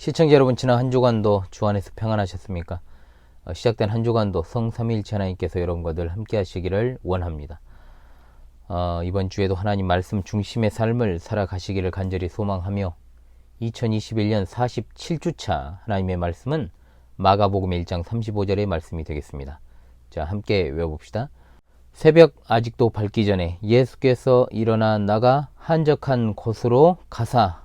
시청자 여러분, 지난 한 주간도 주 안에서 평안하셨습니까? 시작된 한 주간도 성삼위일체 하나님께서 여러분과 늘 함께 하시기를 원합니다. 이번 주에도 하나님 말씀 중심의 삶을 살아가시기를 간절히 소망하며 2021년 47주차 하나님의 말씀은 마가복음 1장 35절의 말씀이 되겠습니다. 자, 함께 외워봅시다. 새벽 아직도 밝기 전에 예수께서 일어나 나가 한적한 곳으로 가사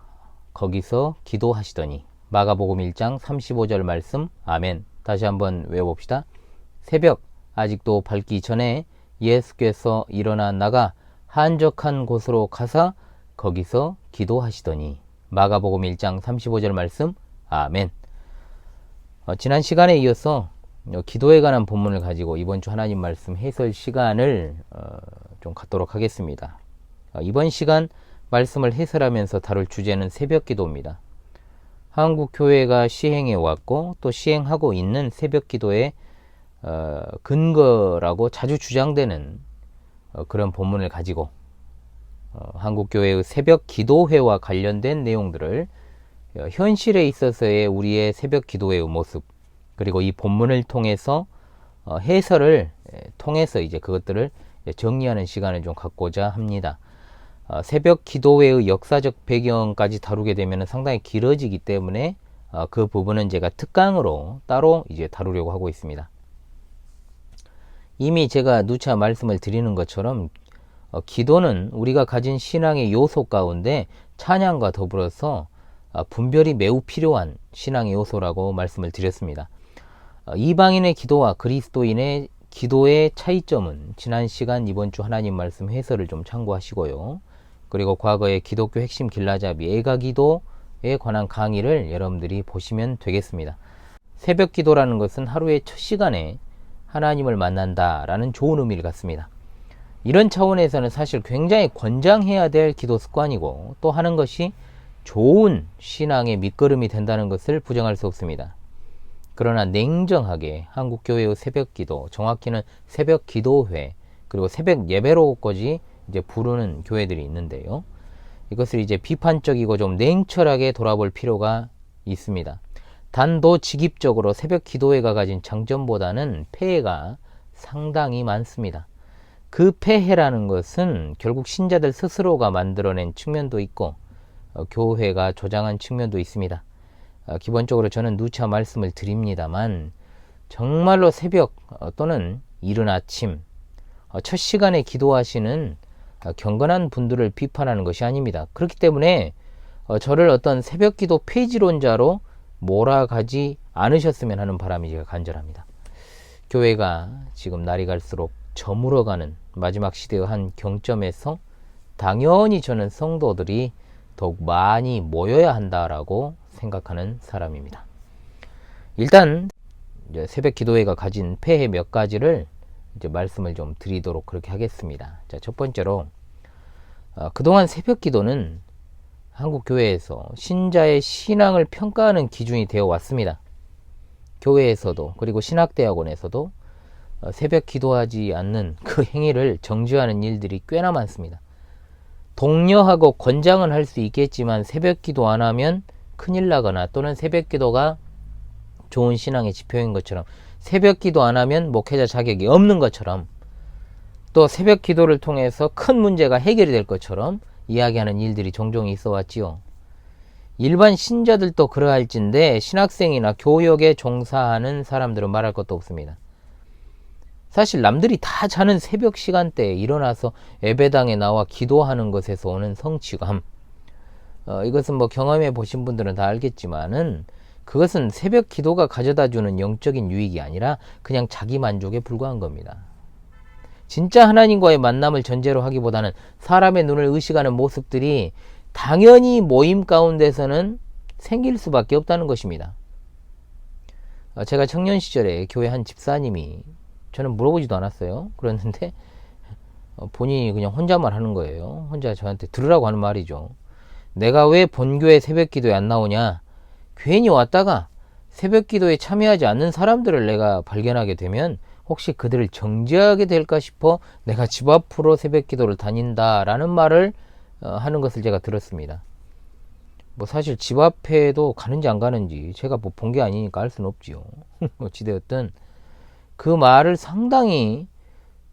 거기서 기도하시더니. 마가복음 1장 35절 말씀. 아멘. 다시 한번 외워봅시다. 새벽 아직도 밝기 전에 예수께서 일어나 나가 한적한 곳으로 가사 거기서 기도하시더니. 마가복음 1장 35절 말씀. 아멘. 지난 시간에 이어서 기도에 관한 본문을 가지고 이번 주 하나님 말씀 해설 시간을 좀 갖도록 하겠습니다. 이번 시간 말씀을 해설하면서 다룰 주제는 새벽 기도입니다. 한국 교회가 시행해 왔고 또 시행하고 있는 새벽 기도의 근거라고 자주 주장되는 그런 본문을 가지고 한국 교회의 새벽 기도회와 관련된 내용들을 현실에 있어서의 우리의 새벽 기도회의 모습, 그리고 이 본문을 통해서 해설을 통해서 이제 그것들을 정리하는 시간을 좀 갖고자 합니다. 새벽 기도회의 역사적 배경까지 다루게 되면 상당히 길어지기 때문에 그 부분은 제가 특강으로 따로 이제 다루려고 하고 있습니다. 이미 제가 누차 말씀을 드리는 것처럼 기도는 우리가 가진 신앙의 요소 가운데 찬양과 더불어서 분별이 매우 필요한 신앙의 요소라고 말씀을 드렸습니다. 이방인의 기도와 그리스도인의 기도의 차이점은 지난 시간 이번 주 하나님 말씀 해설을 좀 참고하시고요. 그리고 과거의 기독교 핵심 길라잡이 애가기도에 관한 강의를 여러분들이 보시면 되겠습니다. 새벽 기도라는 것은 하루의 첫 시간에 하나님을 만난다라는 좋은 의미를 갖습니다. 이런 차원에서는 사실 굉장히 권장해야 될 기도 습관이고 또 하는 것이 좋은 신앙의 밑거름이 된다는 것을 부정할 수 없습니다. 그러나 냉정하게 한국교회의 새벽 기도, 정확히는 새벽 기도회, 그리고 새벽 예배로까지 이제 부르는 교회들이 있는데요. 이것을 이제 비판적이고 좀 냉철하게 돌아볼 필요가 있습니다. 단도직입적으로 새벽 기도회가 가진 장점보다는 폐해가 상당히 많습니다. 그 폐해라는 것은 결국 신자들 스스로가 만들어낸 측면도 있고 교회가 조장한 측면도 있습니다. 기본적으로 저는 누차 말씀을 드립니다만 정말로 새벽 또는 이른 아침 첫 시간에 기도하시는 경건한 분들을 비판하는 것이 아닙니다. 그렇기 때문에 저를 어떤 새벽 기도 폐지론자로 몰아가지 않으셨으면 하는 바람이 제가 간절합니다. 교회가 지금 날이 갈수록 저물어가는 마지막 시대의 한 경점에서 당연히 저는 성도들이 더욱 많이 모여야 한다라고 생각하는 사람입니다. 일단 이제 새벽 기도회가 가진 폐해 몇 가지를 이제 말씀을 좀 드리도록 그렇게 하겠습니다. 자, 첫 번째로 그동안 새벽 기도는 한국 교회에서 신자의 신앙을 평가하는 기준이 되어 왔습니다. 교회에서도 그리고 신학대학원에서도 새벽 기도하지 않는 그 행위를 정죄하는 일들이 꽤나 많습니다. 독려하고 권장은 할 수 있겠지만 새벽 기도 안 하면 큰일 나거나 또는 새벽 기도가 좋은 신앙의 지표인 것처럼, 새벽 기도 안 하면 목회자 자격이 없는 것처럼, 또 새벽 기도를 통해서 큰 문제가 해결이 될 것처럼 이야기하는 일들이 종종 있어 왔지요. 일반 신자들도 그러할진데 신학생이나 교역에 종사하는 사람들은 말할 것도 없습니다. 사실 남들이 다 자는 새벽 시간대에 일어나서 예배당에 나와 기도하는 것에서 오는 성취감, 이것은 뭐 경험해 보신 분들은 다 알겠지만은 그것은 새벽 기도가 가져다주는 영적인 유익이 아니라 그냥 자기 만족에 불과한 겁니다. 진짜 하나님과의 만남을 전제로 하기보다는 사람의 눈을 의식하는 모습들이 당연히 모임 가운데서는 생길 수밖에 없다는 것입니다. 제가 청년 시절에 교회 한 집사님이, 저는 물어보지도 않았어요. 그랬는데 본인이 그냥 혼자만 하는 거예요. 혼자 저한테 들으라고 하는 말이죠. 내가 왜 본교회 새벽 기도에 안 나오냐? 괜히 왔다가 새벽 기도에 참여하지 않는 사람들을 내가 발견하게 되면 혹시 그들을 정죄하게 될까 싶어 내가 집 앞으로 새벽 기도를 다닌다라는 말을 하는 것을 제가 들었습니다. 뭐 사실 집 앞에도 가는지 안 가는지 제가 뭐 본 게 아니니까 알 수는 없지요. 어찌되었든 그 말을 상당히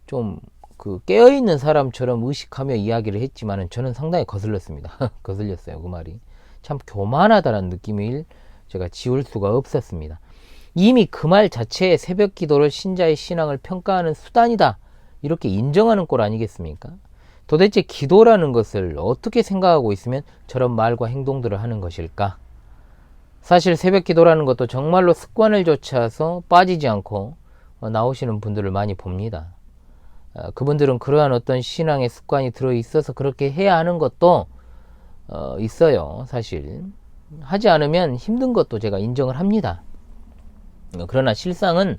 좀 그 깨어있는 사람처럼 의식하며 이야기를 했지만은 저는 상당히 거슬렸습니다. 거슬렸어요. 그 말이. 참 교만하다라는 느낌을 제가 지울 수가 없었습니다. 이미 그 말 자체에 새벽 기도를 신자의 신앙을 평가하는 수단이다. 이렇게 인정하는 꼴 아니겠습니까? 도대체 기도라는 것을 어떻게 생각하고 있으면 저런 말과 행동들을 하는 것일까? 사실 새벽 기도라는 것도 정말로 습관을 좇아서 빠지지 않고 나오시는 분들을 많이 봅니다. 그분들은 그러한 어떤 신앙의 습관이 들어있어서 그렇게 해야 하는 것도 있어요. 사실 하지 않으면 힘든 것도 제가 인정을 합니다. 그러나 실상은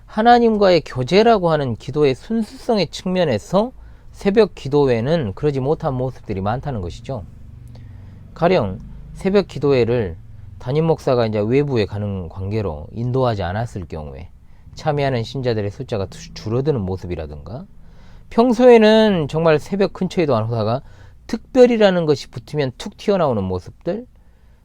하나님과의 교제라고 하는 기도의 순수성의 측면에서 새벽 기도 외에는 그러지 못한 모습들이 많다는 것이죠. 가령 새벽 기도회를 담임 목사가 이제 외부에 가는 관계로 인도하지 않았을 경우에 참여하는 신자들의 숫자가 줄어드는 모습이라든가, 평소에는 정말 새벽 근처에도 안 오다가 특별이라는 것이 붙으면 툭 튀어나오는 모습들,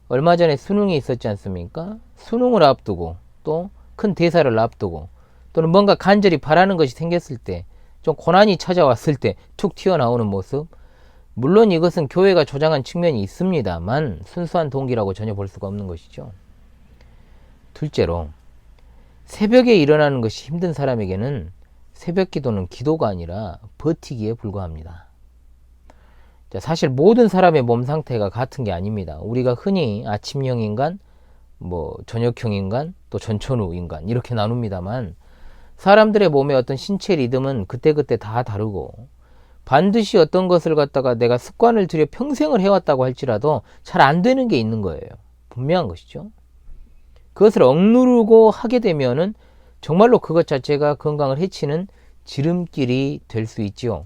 얼마 전에 수능이 있었지 않습니까? 수능을 앞두고 또 큰 대사를 앞두고 또는 뭔가 간절히 바라는 것이 생겼을 때, 좀 고난이 찾아왔을 때 툭 튀어나오는 모습, 물론 이것은 교회가 조장한 측면이 있습니다만 순수한 동기라고 전혀 볼 수가 없는 것이죠. 둘째로, 새벽에 일어나는 것이 힘든 사람에게는 새벽 기도는 기도가 아니라 버티기에 불과합니다. 사실 모든 사람의 몸 상태가 같은 게 아닙니다. 우리가 흔히 아침형 인간, 뭐 저녁형 인간, 또 전천후 인간 이렇게 나눕니다만, 사람들의 몸의 어떤 신체 리듬은 그때그때 다 다르고, 반드시 어떤 것을 갖다가 내가 습관을 들여 평생을 해왔다고 할지라도 잘 안 되는 게 있는 거예요. 분명한 것이죠. 그것을 억누르고 하게 되면은 정말로 그것 자체가 건강을 해치는 지름길이 될 수 있지요.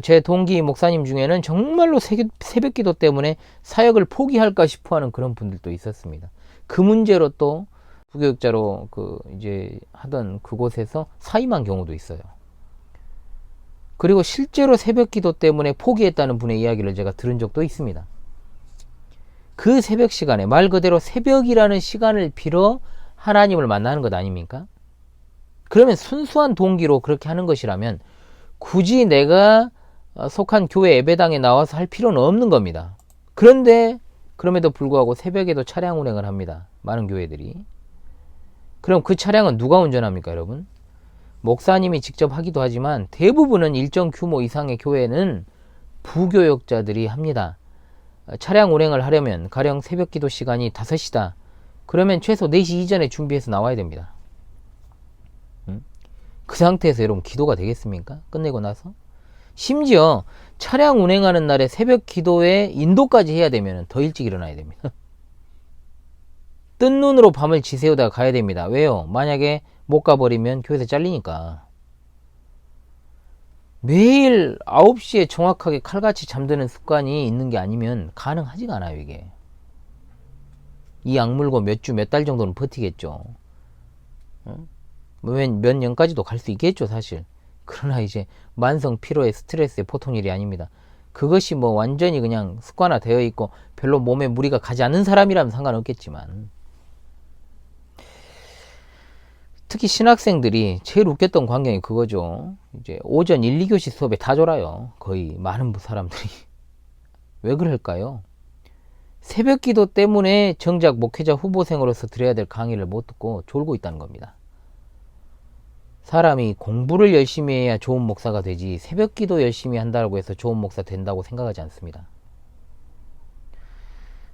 제 동기 목사님 중에는 정말로 새벽 기도 때문에 사역을 포기할까 싶어 하는 그런 분들도 있었습니다. 그 문제로 또 부교육자로 이제 하던 그곳에서 사임한 경우도 있어요. 그리고 실제로 새벽 기도 때문에 포기했다는 분의 이야기를 제가 들은 적도 있습니다. 그 새벽 시간에, 말 그대로 새벽이라는 시간을 빌어 하나님을 만나는 것 아닙니까? 그러면 순수한 동기로 그렇게 하는 것이라면 굳이 내가 속한 교회 예배당에 나와서 할 필요는 없는 겁니다. 그런데 그럼에도 불구하고 새벽에도 차량 운행을 합니다. 많은 교회들이. 그럼 그 차량은 누가 운전합니까, 여러분? 목사님이 직접 하기도 하지만 대부분은 일정 규모 이상의 교회는 부교역자들이 합니다. 차량 운행을 하려면 가령 새벽 기도 시간이 5시다. 그러면 최소 4시 이전에 준비해서 나와야 됩니다. 그 상태에서 여러분 기도가 되겠습니까? 끝내고 나서? 심지어 차량 운행하는 날에 새벽 기도에 인도까지 해야 되면 더 일찍 일어나야 됩니다. 뜬 눈으로 밤을 지새우다가 가야 됩니다. 왜요? 만약에 못 가버리면 교회에서 잘리니까. 매일 9시에 정확하게 칼같이 잠드는 습관이 있는 게 아니면 가능하지가 않아요, 이게. 이 악물고 몇 주, 몇 달 정도는 버티겠죠. 몇 년까지도 갈 수 있겠죠, 사실. 그러나 이제 만성 피로에 스트레스에 보통 일이 아닙니다. 그것이 뭐 완전히 그냥 습관화 되어 있고 별로 몸에 무리가 가지 않는 사람이라면 상관없겠지만, 특히 신학생들이 제일 웃겼던 광경이 그거죠. 이제 오전 1, 2교시 수업에 다 졸아요. 거의 많은 사람들이. 왜 그럴까요? 새벽 기도 때문에 정작 목회자 후보생으로서 들어야 될 강의를 못 듣고 졸고 있다는 겁니다. 사람이 공부를 열심히 해야 좋은 목사가 되지 새벽 기도 열심히 한다고 해서 좋은 목사 된다고 생각하지 않습니다.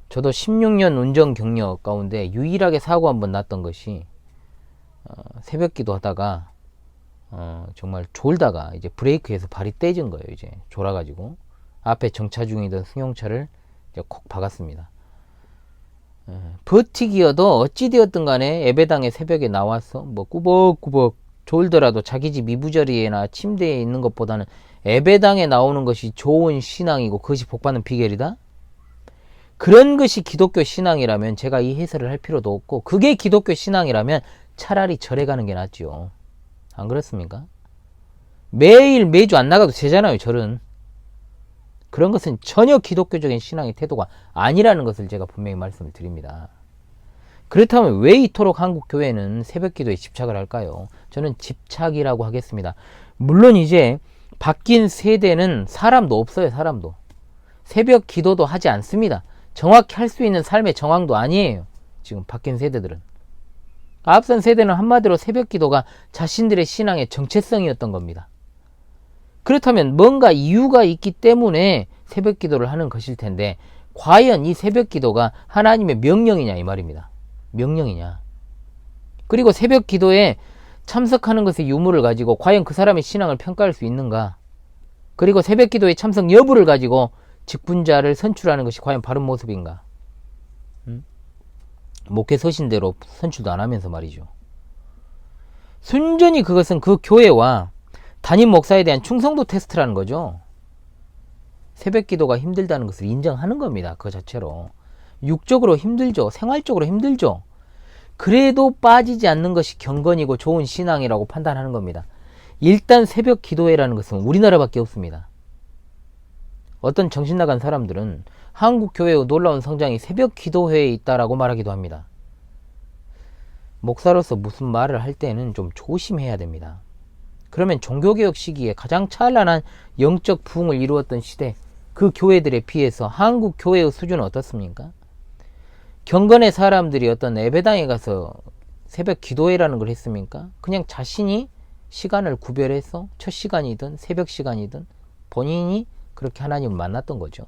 저도 16년 운전 경력 가운데 유일하게 사고 한번 났던 것이 새벽 기도 하다가 정말 졸다가 이제 브레이크에서 발이 떼진 거예요. 이제 졸아가지고 앞에 정차 중이던 승용차를 이제 콕 박았습니다. 버티기여도 어찌되었든 간에 예배당에 새벽에 나와서 뭐 꾸벅꾸벅 졸더라도 자기 집 이부자리에나 침대에 있는 것보다는 예배당에 나오는 것이 좋은 신앙이고 그것이 복받는 비결이다? 그런 것이 기독교 신앙이라면 제가 이 해설을 할 필요도 없고, 그게 기독교 신앙이라면 차라리 절에 가는 게 낫죠. 안 그렇습니까? 매일 매주 안 나가도 되잖아요, 절은. 그런 것은 전혀 기독교적인 신앙의 태도가 아니라는 것을 제가 분명히 말씀을 드립니다. 그렇다면 왜 이토록 한국 교회는 새벽 기도에 집착을 할까요? 저는 집착이라고 하겠습니다. 물론 이제 바뀐 세대는 사람도 없어요. 사람도. 새벽 기도도 하지 않습니다. 정확히 할 수 있는 삶의 정황도 아니에요. 지금 바뀐 세대들은. 앞선 세대는 한마디로 새벽 기도가 자신들의 신앙의 정체성이었던 겁니다. 그렇다면 뭔가 이유가 있기 때문에 새벽 기도를 하는 것일 텐데, 과연 이 새벽 기도가 하나님의 명령이냐 이 말입니다. 명령이냐. 그리고 새벽 기도에 참석하는 것의 유무를 가지고 과연 그 사람의 신앙을 평가할 수 있는가. 그리고 새벽 기도의 참석 여부를 가지고 직분자를 선출하는 것이 과연 바른 모습인가. 목회 서신대로 선출도 안 하면서 말이죠. 순전히 그것은 그 교회와 담임 목사에 대한 충성도 테스트라는 거죠. 새벽 기도가 힘들다는 것을 인정하는 겁니다. 그 자체로. 육적으로 힘들죠. 생활적으로 힘들죠. 그래도 빠지지 않는 것이 경건이고 좋은 신앙이라고 판단하는 겁니다. 일단 새벽 기도회라는 것은 우리나라밖에 없습니다. 어떤 정신 나간 사람들은 한국 교회의 놀라운 성장이 새벽 기도회에 있다라고 말하기도 합니다. 목사로서 무슨 말을 할 때는 좀 조심해야 됩니다. 그러면 종교개혁 시기에 가장 찬란한 영적 부흥을 이루었던 시대, 그 교회들에 비해서 한국 교회의 수준은 어떻습니까? 경건의 사람들이 어떤 예배당에 가서 새벽 기도회라는 걸 했습니까? 그냥 자신이 시간을 구별해서 첫 시간이든 새벽 시간이든 본인이 그렇게 하나님을 만났던 거죠.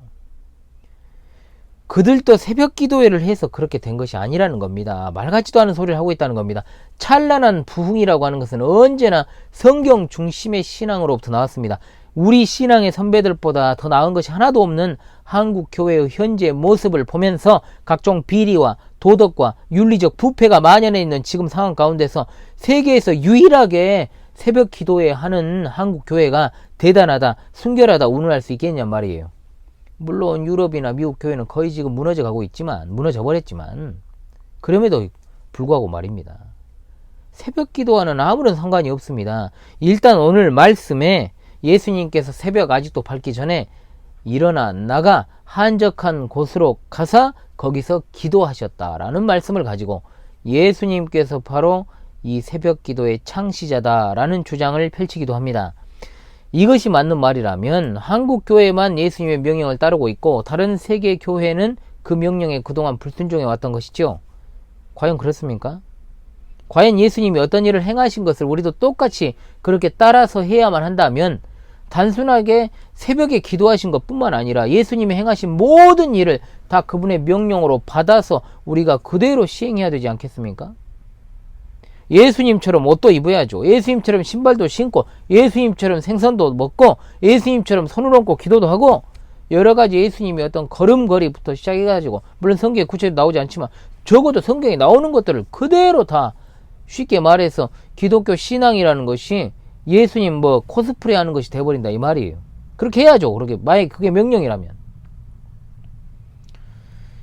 그들도 새벽 기도회를 해서 그렇게 된 것이 아니라는 겁니다. 말 같지도 않은 소리를 하고 있다는 겁니다. 찬란한 부흥이라고 하는 것은 언제나 성경 중심의 신앙으로부터 나왔습니다. 우리 신앙의 선배들보다 더 나은 것이 하나도 없는 한국 교회의 현재 모습을 보면서 각종 비리와 도덕과 윤리적 부패가 만연해 있는 지금 상황 가운데서 세계에서 유일하게 새벽 기도회 하는 한국 교회가 대단하다, 순결하다, 운운할 수 있겠냔 말이에요. 물론 유럽이나 미국 교회는 거의 지금 무너져 버렸지만 그럼에도 불구하고 말입니다. 새벽 기도와는 아무런 상관이 없습니다. 일단 오늘 말씀에 예수님께서 새벽 아직도 밝기 전에 일어나 나가 한적한 곳으로 가사 거기서 기도하셨다라는 말씀을 가지고 예수님께서 바로 이 새벽 기도의 창시자다라는 주장을 펼치기도 합니다. 이것이 맞는 말이라면 한국 교회만 예수님의 명령을 따르고 있고 다른 세계 교회는 그 명령에 그동안 불순종해 왔던 것이죠. 과연 그렇습니까? 과연 예수님이 어떤 일을 행하신 것을 우리도 똑같이 그렇게 따라서 해야만 한다면 단순하게 새벽에 기도하신 것뿐만 아니라 예수님이 행하신 모든 일을 다 그분의 명령으로 받아서 우리가 그대로 시행해야 되지 않겠습니까? 예수님처럼 옷도 입어야죠. 예수님처럼 신발도 신고 예수님처럼 생선도 먹고 예수님처럼 손을 얹고 기도도 하고 여러 가지 예수님의 어떤 걸음걸이부터 시작해가지고 물론 성경에 구체적으로 나오지 않지만 적어도 성경에 나오는 것들을 그대로 다 쉽게 말해서 기독교 신앙이라는 것이 예수님 뭐 코스프레 하는 것이 돼버린다 이 말이에요. 그렇게 해야죠. 그렇게 만약에 그게 명령이라면.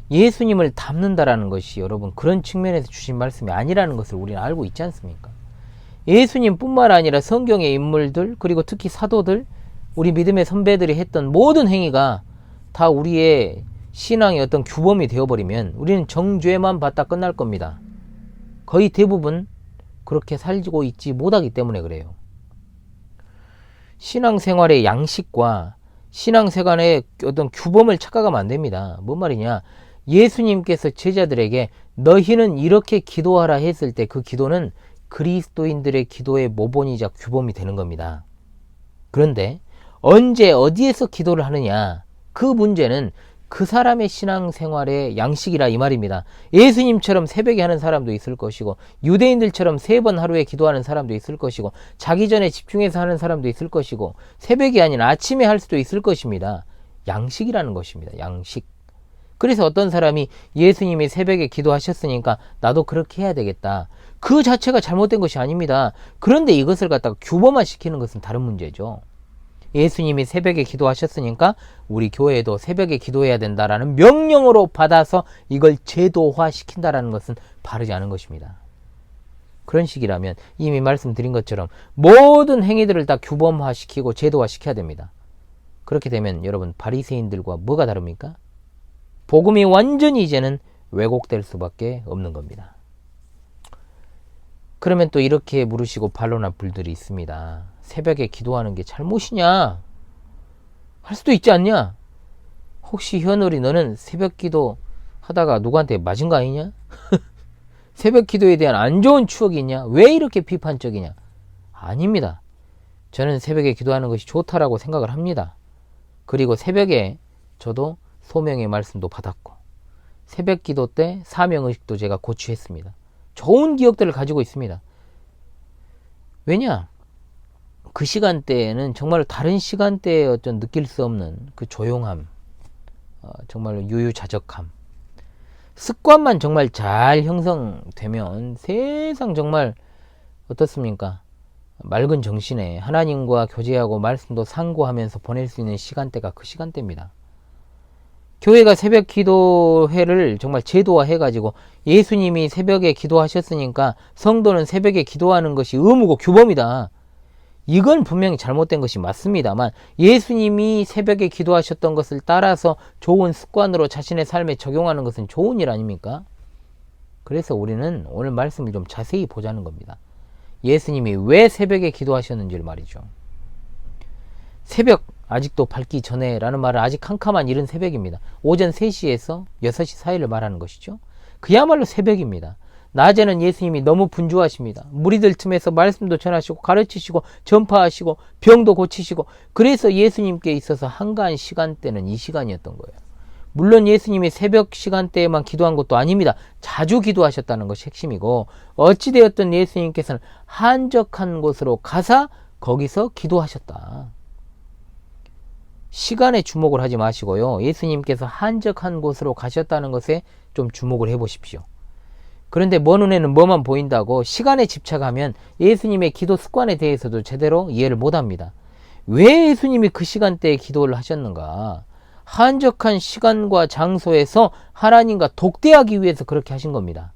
예수님을 닮는다라는 것이 여러분 그런 측면에서 주신 말씀이 아니라는 것을 우리는 알고 있지 않습니까? 예수님뿐만 아니라 성경의 인물들 그리고 특히 사도들 우리 믿음의 선배들이 했던 모든 행위가 다 우리의 신앙의 어떤 규범이 되어버리면 우리는 정죄만 받다 끝날 겁니다. 거의 대부분 그렇게 살고 있지 못하기 때문에 그래요. 신앙생활의 양식과 신앙생활의 어떤 규범을 착각하면 안 됩니다. 뭔 말이냐? 예수님께서 제자들에게 너희는 이렇게 기도하라 했을 때 그 기도는 그리스도인들의 기도의 모본이자 규범이 되는 겁니다. 그런데 언제 어디에서 기도를 하느냐 그 문제는 그 사람의 신앙생활의 양식이라 이 말입니다. 예수님처럼 새벽에 하는 사람도 있을 것이고 유대인들처럼 3번 하루에 기도하는 사람도 있을 것이고 자기 전에 집중해서 하는 사람도 있을 것이고 새벽이 아닌 아침에 할 수도 있을 것입니다. 양식이라는 것입니다. 양식. 그래서 어떤 사람이 예수님이 새벽에 기도하셨으니까 나도 그렇게 해야 되겠다. 그 자체가 잘못된 것이 아닙니다. 그런데 이것을 갖다가 규범화시키는 것은 다른 문제죠. 예수님이 새벽에 기도하셨으니까 우리 교회에도 새벽에 기도해야 된다라는 명령으로 받아서 이걸 제도화시킨다라는 것은 바르지 않은 것입니다. 그런 식이라면 이미 말씀드린 것처럼 모든 행위들을 다 규범화시키고 제도화시켜야 됩니다. 그렇게 되면 여러분 바리새인들과 뭐가 다릅니까? 복음이 완전히 이제는 왜곡될 수밖에 없는 겁니다. 그러면 또 이렇게 물으시고 반론한 분들이 있습니다. 새벽에 기도하는 게 잘못이냐? 할 수도 있지 않냐? 혹시 현울이 너는 새벽 기도 하다가 누구한테 맞은 거 아니냐? 새벽 기도에 대한 안 좋은 추억이 있냐? 왜 이렇게 비판적이냐? 아닙니다. 저는 새벽에 기도하는 것이 좋다라고 생각을 합니다. 그리고 새벽에 저도 소명의 말씀도 받았고 새벽 기도 때 사명의식도 제가 고취했습니다. 좋은 기억들을 가지고 있습니다. 왜냐? 그 시간대에는 정말 다른 시간대에 어떤 느낄 수 없는 그 조용함, 정말 유유자적함, 습관만 정말 잘 형성되면 세상 정말 어떻습니까? 맑은 정신에 하나님과 교제하고 말씀도 상고하면서 보낼 수 있는 시간대가 그 시간대입니다. 교회가 새벽 기도회를 정말 제도화해가지고 예수님이 새벽에 기도하셨으니까 성도는 새벽에 기도하는 것이 의무고 규범이다. 이건 분명히 잘못된 것이 맞습니다만 예수님이 새벽에 기도하셨던 것을 따라서 좋은 습관으로 자신의 삶에 적용하는 것은 좋은 일 아닙니까? 그래서 우리는 오늘 말씀을 좀 자세히 보자는 겁니다. 예수님이 왜 새벽에 기도하셨는지를 말이죠. 새벽 아직도 밝기 전에 라는 말은 아직 캄캄한 이른 새벽입니다. 오전 3시에서 6시 사이를 말하는 것이죠. 그야말로 새벽입니다. 낮에는 예수님이 너무 분주하십니다. 무리들 틈에서 말씀도 전하시고 가르치시고 전파하시고 병도 고치시고 그래서 예수님께 있어서 한가한 시간대는 이 시간이었던 거예요. 물론 예수님이 새벽 시간대에만 기도한 것도 아닙니다. 자주 기도하셨다는 것이 핵심이고 어찌되었든 예수님께서는 한적한 곳으로 가사 거기서 기도하셨다. 시간에 주목을 하지 마시고요. 예수님께서 한적한 곳으로 가셨다는 것에 좀 주목을 해보십시오. 그런데 먼 눈에는 뭐만 보인다고 시간에 집착하면 예수님의 기도 습관에 대해서도 제대로 이해를 못합니다. 왜 예수님이 그 시간대에 기도를 하셨는가? 한적한 시간과 장소에서 하나님과 독대하기 위해서 그렇게 하신 겁니다.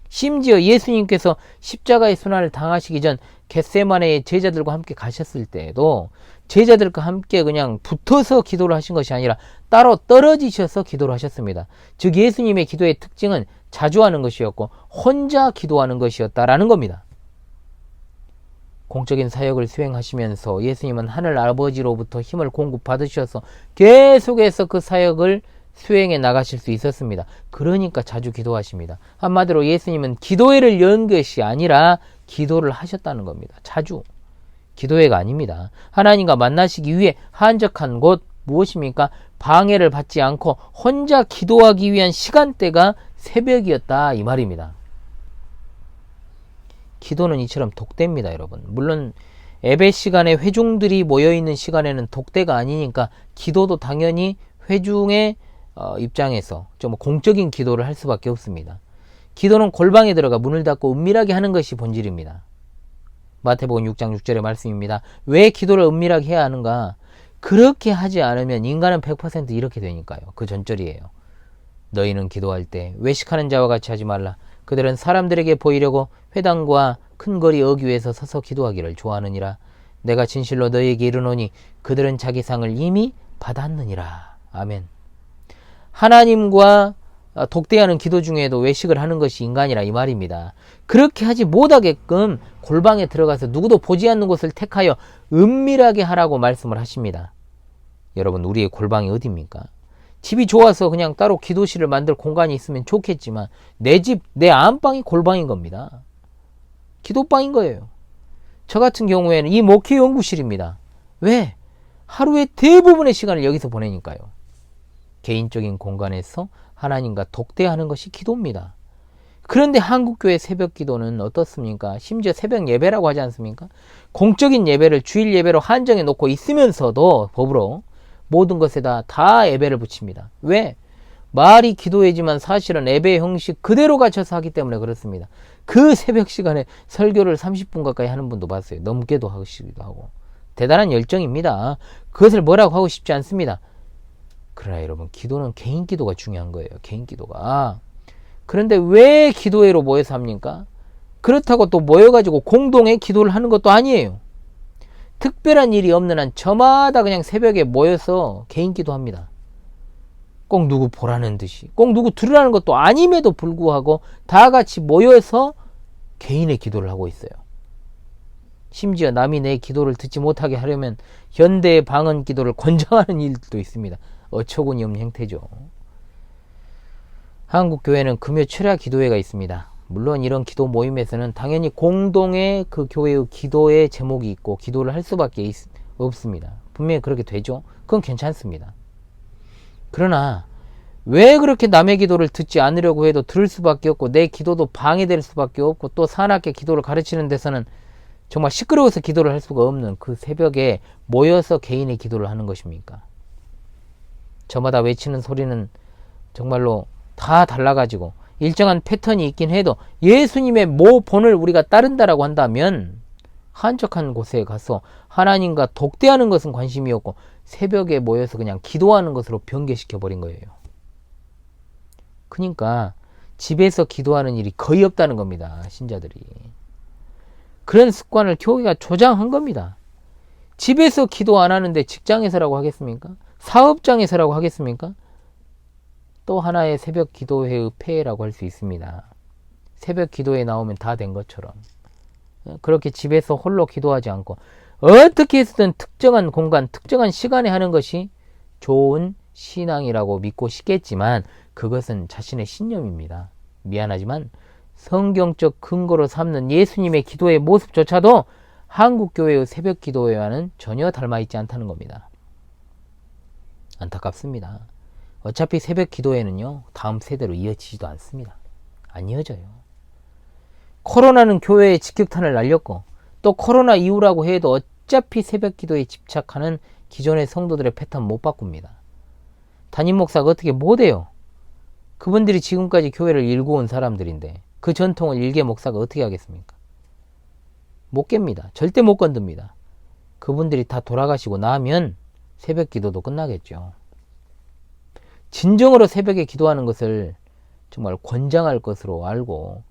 심지어 예수님께서 십자가의 순환을 당하시기 전 겟세마네의 제자들과 함께 가셨을 때에도 제자들과 함께 그냥 붙어서 기도를 하신 것이 아니라 따로 떨어지셔서 기도를 하셨습니다. 즉 예수님의 기도의 특징은 자주 하는 것이었고 혼자 기도하는 것이었다라는 겁니다. 공적인 사역을 수행하시면서 예수님은 하늘 아버지로부터 힘을 공급받으셔서 계속해서 그 사역을 수행해 나가실 수 있었습니다. 그러니까 자주 기도하십니다. 한마디로 예수님은 기도회를 연 것이 아니라 기도를 하셨다는 겁니다. 자주. 기도회가 아닙니다. 하나님과 만나시기 위해 한적한 곳 무엇입니까? 방해를 받지 않고 혼자 기도하기 위한 시간대가 새벽이었다 이 말입니다. 기도는 이처럼 독대입니다, 여러분. 물론 예배 시간에 회중들이 모여있는 시간에는 독대가 아니니까 기도도 당연히 회중의 입장에서 좀 공적인 기도를 할 수밖에 없습니다. 기도는 골방에 들어가 문을 닫고 은밀하게 하는 것이 본질입니다. 마태복음 6장 6절의 말씀입니다. 왜 기도를 은밀하게 해야 하는가? 그렇게 하지 않으면 인간은 100% 이렇게 되니까요. 그 전절이에요. 너희는 기도할 때 외식하는 자와 같이 하지 말라. 그들은 사람들에게 보이려고 회당과 큰 거리 어귀에서 서서 기도하기를 좋아하느니라. 내가 진실로 너희에게 이르노니 그들은 자기 상을 이미 받았느니라. 아멘. 하나님과 독대하는 기도 중에도 외식을 하는 것이 인간이라 이 말입니다. 그렇게 하지 못하게끔 골방에 들어가서 누구도 보지 않는 곳을 택하여 은밀하게 하라고 말씀을 하십니다. 여러분, 우리의 골방이 어디입니까? 집이 좋아서 그냥 따로 기도실을 만들 공간이 있으면 좋겠지만 내 집, 내 안방이 골방인 겁니다. 기도방인 거예요. 저 같은 경우에는 이 목회 연구실입니다. 왜? 하루의 대부분의 시간을 여기서 보내니까요. 개인적인 공간에서 하나님과 독대하는 것이 기도입니다. 그런데 한국교회 새벽 기도는 어떻습니까? 심지어 새벽 예배라고 하지 않습니까? 공적인 예배를 주일 예배로 한정해 놓고 있으면서도 법으로 모든 것에다 다 예배를 붙입니다. 왜? 말이 기도회지만 사실은 예배 형식 그대로 갖춰서 하기 때문에 그렇습니다. 그 새벽 시간에 설교를 30분 가까이 하는 분도 봤어요. 넘게도 하시기도 하고. 대단한 열정입니다. 그것을 뭐라고 하고 싶지 않습니다. 그러나 여러분, 기도는 개인 기도가 중요한 거예요. 개인 기도가. 그런데 왜 기도회로 모여서 합니까? 그렇다고 또 모여가지고 공동의 기도를 하는 것도 아니에요. 특별한 일이 없는 한 저마다 그냥 새벽에 모여서 개인 기도합니다. 꼭 누구 보라는 듯이, 꼭 누구 들으라는 것도 아님에도 불구하고 다 같이 모여서 개인의 기도를 하고 있어요. 심지어 남이 내 기도를 듣지 못하게 하려면 현대의 방언 기도를 권장하는 일도 있습니다. 어처구니 없는 형태죠. 한국 교회는 금요 철야 기도회가 있습니다. 물론 이런 기도 모임에서는 당연히 공동의 그 교회의 기도의 제목이 있고 기도를 할 수밖에 없습니다. 분명히 그렇게 되죠. 그건 괜찮습니다. 그러나 왜 그렇게 남의 기도를 듣지 않으려고 해도 들을 수밖에 없고 내 기도도 방해될 수밖에 없고 또 사납게 기도를 가르치는 데서는 정말 시끄러워서 기도를 할 수가 없는 그 새벽에 모여서 개인의 기도를 하는 것입니까? 저마다 외치는 소리는 정말로 다 달라가지고 일정한 패턴이 있긴 해도 예수님의 모본을 우리가 따른다라고 한다면 한적한 곳에 가서 하나님과 독대하는 것은 관심이 없고 새벽에 모여서 그냥 기도하는 것으로 변개시켜버린 거예요. 그러니까 집에서 기도하는 일이 거의 없다는 겁니다. 신자들이. 그런 습관을 교회가 조장한 겁니다. 집에서 기도 안 하는데 직장에서라고 하겠습니까? 사업장에서라고 하겠습니까? 또 하나의 새벽 기도회의 폐해라고 할 수 있습니다. 새벽 기도에 나오면 다 된 것처럼 그렇게 집에서 홀로 기도하지 않고 어떻게 해서든 특정한 공간, 특정한 시간에 하는 것이 좋은 신앙이라고 믿고 싶겠지만 그것은 자신의 신념입니다. 미안하지만 성경적 근거로 삼는 예수님의 기도의 모습조차도 한국교회의 새벽 기도회와는 전혀 닮아있지 않다는 겁니다. 안타깝습니다. 어차피 새벽 기도회는요, 다음 세대로 이어지지도 않습니다. 안 이어져요. 코로나는 교회에 직격탄을 날렸고 또 코로나 이후라고 해도 어차피 새벽 기도에 집착하는 기존의 성도들의 패턴 못 바꿉니다. 담임 목사가 어떻게 못해요? 그분들이 지금까지 교회를 일구어 온 사람들인데 그 전통을 일개 목사가 어떻게 하겠습니까? 못 깹니다. 절대 못 건듭니다. 그분들이 다 돌아가시고 나면 새벽 기도도 끝나겠죠. 진정으로 새벽에 기도하는 것을 정말 권장할 것으로 알고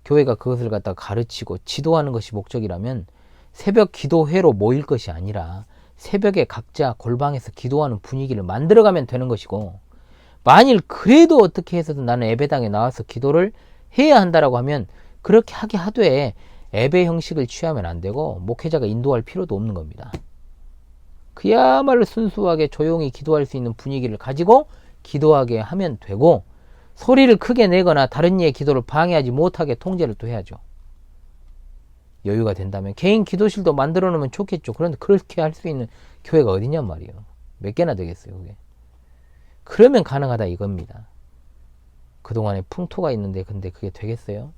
교회가 그것을 갖다 가르치고 지도하는 것이 목적이라면 새벽 기도회로 모일 것이 아니라 새벽에 각자 골방에서 기도하는 분위기를 만들어가면 되는 것이고 만일 그래도 어떻게 해서든 나는 예배당에 나와서 기도를 해야 한다라고 하면 그렇게 하게 하되 예배 형식을 취하면 안 되고 목회자가 인도할 필요도 없는 겁니다. 그야말로 순수하게 조용히 기도할 수 있는 분위기를 가지고 기도하게 하면 되고 소리를 크게 내거나 다른 이의 기도를 방해하지 못하게 통제를 또 해야죠. 여유가 된다면 개인 기도실도 만들어 놓으면 좋겠죠. 그런데 그렇게 할 수 있는 교회가 어디냔 말이에요. 몇 개나 되겠어요, 그게. 그러면 가능하다 이겁니다. 그동안에 풍토가 있는데 근데 그게 되겠어요?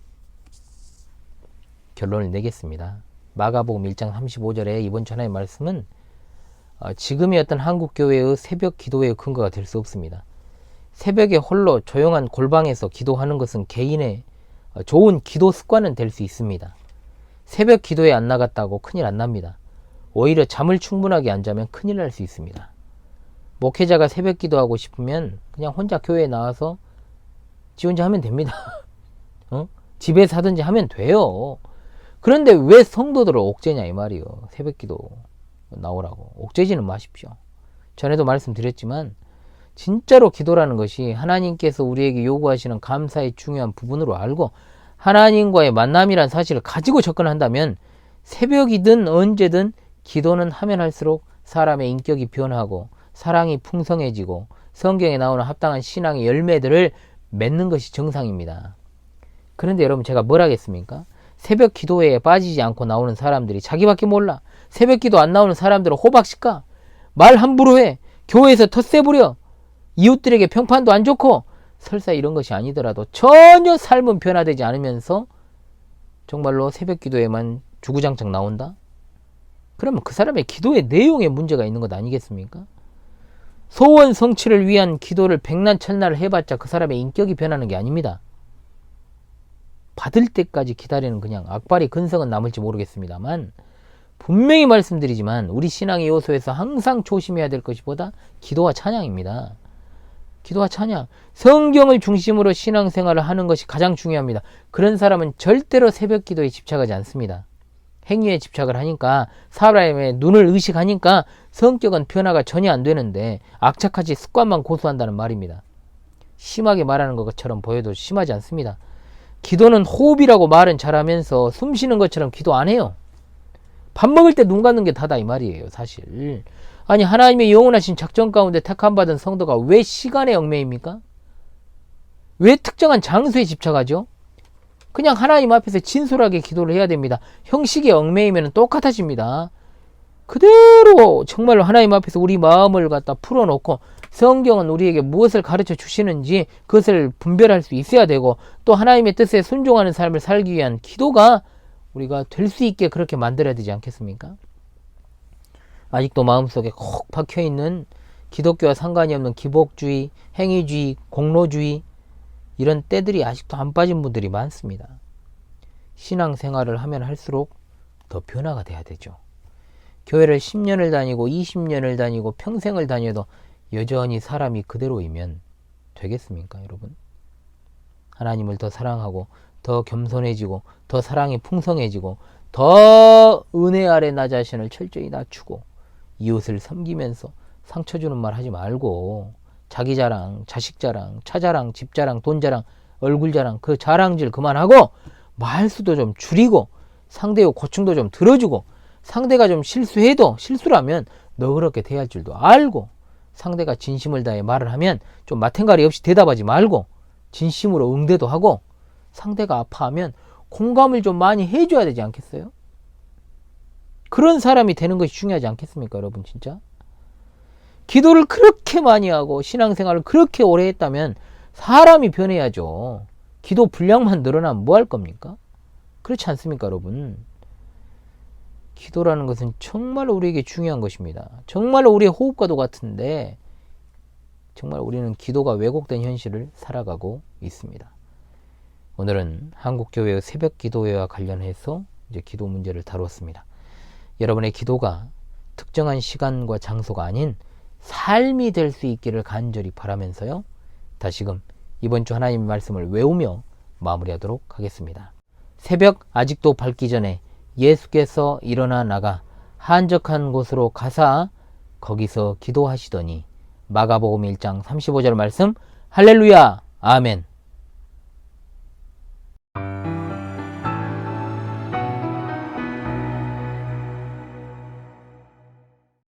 결론을 내겠습니다. 마가복음 1장 35절에 이번 주 하나의 말씀은 지금의 어떤 한국교회의 새벽 기도의 근거가 될 수 없습니다. 새벽에 홀로 조용한 골방에서 기도하는 것은 개인의 좋은 기도 습관은 될 수 있습니다. 새벽 기도에 안 나갔다고 큰일 안 납니다. 오히려 잠을 충분하게 안 자면 큰일 날 수 있습니다. 목회자가 새벽 기도하고 싶으면 그냥 혼자 교회에 나와서 지 혼자 하면 됩니다. 집에서 하든지 하면 돼요. 그런데 왜 성도들을 옥죄냐 이 말이요. 새벽 기도 나오라고. 옥죄지는 마십시오. 전에도 말씀드렸지만 진짜로 기도라는 것이 하나님께서 우리에게 요구하시는 감사의 중요한 부분으로 알고 하나님과의 만남이란 사실을 가지고 접근한다면 새벽이든 언제든 기도는 하면 할수록 사람의 인격이 변하고 사랑이 풍성해지고 성경에 나오는 합당한 신앙의 열매들을 맺는 것이 정상입니다. 그런데 여러분 제가 뭘 하겠습니까? 새벽 기도회에 빠지지 않고 나오는 사람들이 자기밖에 몰라. 새벽 기도 안 나오는 사람들은 호박씩 까. 말 함부로 해. 교회에서 텃세 부려. 이웃들에게 평판도 안 좋고 설사 이런 것이 아니더라도 전혀 삶은 변화되지 않으면서 정말로 새벽 기도에만 주구장창 나온다? 그러면 그 사람의 기도의 내용에 문제가 있는 것 아니겠습니까? 소원 성취를 위한 기도를 백날천날 해봤자 그 사람의 인격이 변하는 게 아닙니다. 받을 때까지 기다리는 그냥 악발이 근성은 남을지 모르겠습니다만 분명히 말씀드리지만 우리 신앙의 요소에서 항상 조심해야 될 것이 보다 기도와 찬양입니다. 기도와 찬양, 성경을 중심으로 신앙생활을 하는 것이 가장 중요합니다. 그런 사람은 절대로 새벽 기도에 집착하지 않습니다. 행위에 집착을 하니까, 사람의 눈을 의식하니까 성격은 변화가 전혀 안 되는데 악착같이 습관만 고수한다는 말입니다. 심하게 말하는 것처럼 보여도 심하지 않습니다. 기도는 호흡이라고 말은 잘하면서 숨 쉬는 것처럼 기도 안 해요. 밥 먹을 때 눈 감는 게 다다 이 말이에요, 사실. 아니, 하나님의 영원하신 작전 가운데 택함받은 성도가 왜 시간에 얽매입니까? 왜 특정한 장소에 집착하죠? 그냥 하나님 앞에서 진솔하게 기도를 해야 됩니다. 형식에 얽매이면 똑같아집니다. 그대로 정말로 하나님 앞에서 우리 마음을 갖다 풀어놓고, 성경은 우리에게 무엇을 가르쳐 주시는지 그것을 분별할 수 있어야 되고, 또 하나님의 뜻에 순종하는 삶을 살기 위한 기도가 우리가 될 수 있게 그렇게 만들어야 되지 않겠습니까? 아직도 마음속에 콕 박혀있는 기독교와 상관이 없는 기복주의, 행위주의, 공로주의, 이런 때들이 아직도 안 빠진 분들이 많습니다. 신앙생활을 하면 할수록 더 변화가 돼야 되죠. 교회를 10년을 다니고 20년을 다니고 평생을 다녀도 여전히 사람이 그대로이면 되겠습니까, 여러분? 하나님을 더 사랑하고 더 겸손해지고 더 사랑이 풍성해지고 더 은혜 아래 나 자신을 철저히 낮추고 이웃을 섬기면서 상처 주는 말 하지 말고, 자기 자랑, 자식 자랑, 차 자랑, 집 자랑, 돈 자랑, 얼굴 자랑, 그 자랑질 그만하고 말수도 좀 줄이고 상대의 고충도 좀 들어주고, 상대가 좀 실수해도 실수라면 너그럽게 대할 줄도 알고, 상대가 진심을 다해 말을 하면 좀 마탱가리 없이 대답하지 말고 진심으로 응대도 하고, 상대가 아파하면 공감을 좀 많이 해줘야 되지 않겠어요? 그런 사람이 되는 것이 중요하지 않겠습니까, 여러분? 진짜 기도를 그렇게 많이 하고 신앙생활을 그렇게 오래 했다면 사람이 변해야죠. 기도 분량만 늘어나면 뭐 할 겁니까? 그렇지 않습니까, 여러분? 기도라는 것은 정말 우리에게 중요한 것입니다. 정말 우리의 호흡과도 같은데 정말 우리는 기도가 왜곡된 현실을 살아가고 있습니다. 오늘은 한국교회의 새벽 기도회와 관련해서 이제 기도 문제를 다루었습니다. 여러분의 기도가 특정한 시간과 장소가 아닌 삶이 될 수 있기를 간절히 바라면서요, 다시금 이번 주 하나님의 말씀을 외우며 마무리하도록 하겠습니다. 새벽 아직도 밝기 전에 예수께서 일어나 나가 한적한 곳으로 가사 거기서 기도하시더니, 마가복음 1장 35절 말씀. 할렐루야, 아멘.